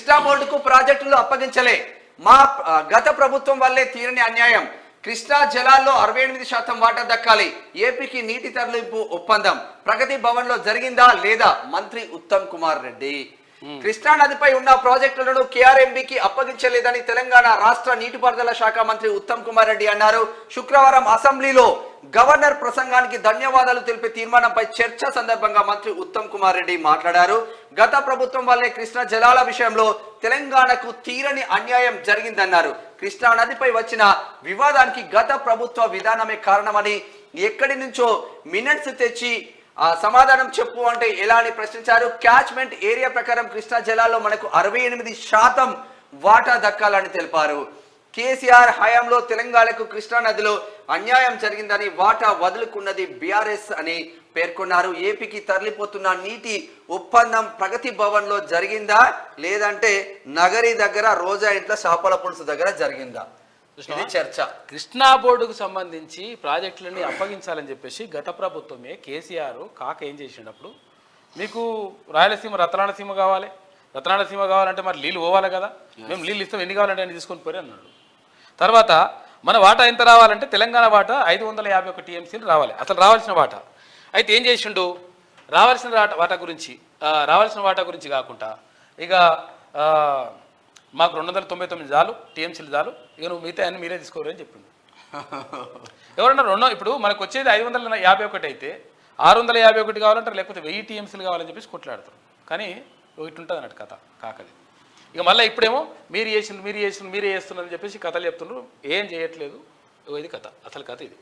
కృష్ణా బోర్డుకు ప్రాజెక్టులు అప్పగించలే, మా గత ప్రభుత్వం వల్లే తీరని అన్యాయం, కృష్ణా జలాల్లో 68% వాటా దక్కాలి, ఏపీకి నీటి తరలింపు ఒప్పందం ప్రగతి భవన్ లో జరిగిందా లేదా? మంత్రి ఉత్తమ్ కుమార్ రెడ్డి. కృష్ణా నదిపై ఉన్న ప్రాజెక్టులను కేఆర్ఎంబీకి అప్పగించలేదని తెలంగాణ రాష్ట్ర నీటిపారుదల శాఖ మంత్రి ఉత్తమ్ కుమార్ రెడ్డి అన్నారు. శుక్రవారం అసెంబ్లీలో గవర్నర్ ప్రసంగానికి ధన్యవాదాలు తెలిపే తీర్మానంపై చర్చ సందర్భంగా మంత్రి ఉత్తమ్ కుమార్ రెడ్డి మాట్లాడారు. గత ప్రభుత్వం వల్లే కృష్ణా జలాల విషయంలో తెలంగాణకు తీరని అన్యాయం జరిగిందన్నారు. కృష్ణా నదిపై వచ్చిన వివాదానికి గత ప్రభుత్వ విధానమే కారణమని, ఎక్కడి నుంచో మినిట్స్ తెచ్చి సమాధానం చెప్పు అంటే ఎలా అని ప్రశ్నించారు. క్యాచ్మెంట్ ఏరియా ప్రకారం కృష్ణా జలాల్లో మనకు 68% వాటా దక్కాలని తెలిపారు. కేసీఆర్ హయాంలో తెలంగాణకు కృష్ణా నదిలో అన్యాయం జరిగిందని, వాటా వదులుకున్నది బీఆర్ఎస్ అని పేర్కొన్నారు. ఏపీకి తరలిపోతున్న నీటి ఒప్పందం ప్రగతి భవన్ లో జరిగిందా లేదంటే నగరి దగ్గర రోజా ఇంట్లో చేపల పులుసు దగ్గర జరిగిందా? ఇది చర్చ. కృష్ణా బోర్డుకు సంబంధించి ప్రాజెక్టులన్నీ అప్పగించాలని చెప్పేసి గత ప్రభుత్వమే కేసీఆర్ ఏం చేసినప్పుడు, మీకు రాయలసీమ రత్నాలసీమ కావాలి, రత్నాలసీమ కావాలంటే మరి నీళ్ళు పోవాలి కదా, మేము నీళ్ళు ఇస్తాం, ఎన్ని కావాలంటే అని తీసుకొని పోయి అన్నాడు. తర్వాత మన వాటా ఎంత రావాలంటే తెలంగాణ వాటా 551 టీఎంసీలు రావాలి, అసలు రావాల్సిన వాటా. అయితే ఏం చేసిండు, రావాల్సిన వాటా గురించి కాకుండా ఇక మాకు 299 చాలు టీఎంసీలు చాలు, ఇక నువ్వు మిగతా అన్ని మీరే తీసుకోరు అని చెప్పిండు. ఎవరన్నా ఇప్పుడు మనకు వచ్చేది 551 అయితే 651 కావాలంటారు, లేకపోతే 1000 టీఎంసీలు కావాలని చెప్పేసి కొట్లాడతారు. కానీ ఇటు ఉంటుంది అన్నట్టు కథ కాకది. ఇక మళ్ళీ ఇప్పుడేమో మీరే చేస్తున్నారని చెప్పేసి కథలు చెప్తున్నారు, ఏం చేయట్లేదు. ఇది కథ, అసలు కథ ఇది.